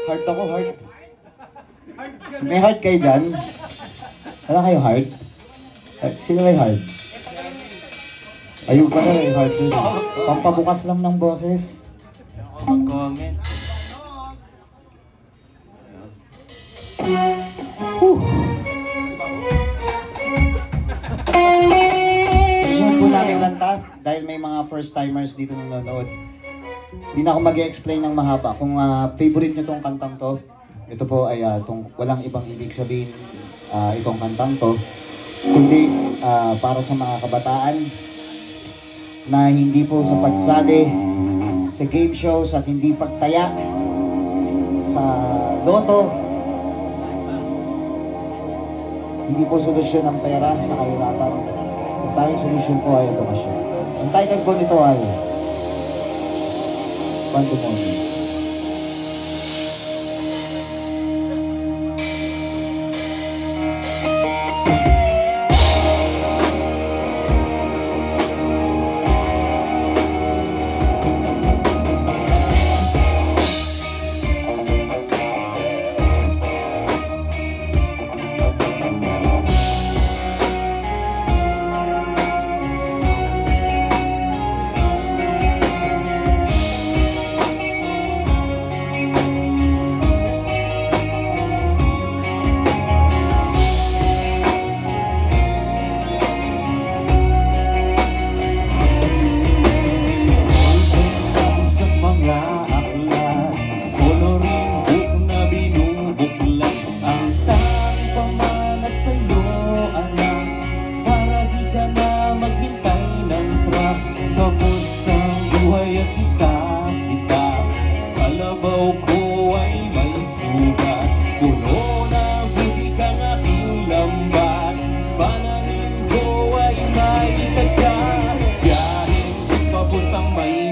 Heart ako, heart. May heart kayo dyan? Wala kayo heart? Sino may heart? Ayun pala, may heart dun. Pampabukas lang ng boses. Mag-comment. Susunod po namin kanta dahil may mga first timers dito nanonood. Hindi na ako mag-explain ng mahaba. Kung favorite nyo tong kantang to, ito po ay walang ibang ibig sabihin itong kantang to, kundi para sa mga kabataan na hindi po sa pagsali sa game shows at hindi pagtaya sa loto. Hindi po solusyon ang pera sa kahirapan. Ang tanging solusyon po ay edukasyon. Ang title po nito ay Pandemonium. Papuntang may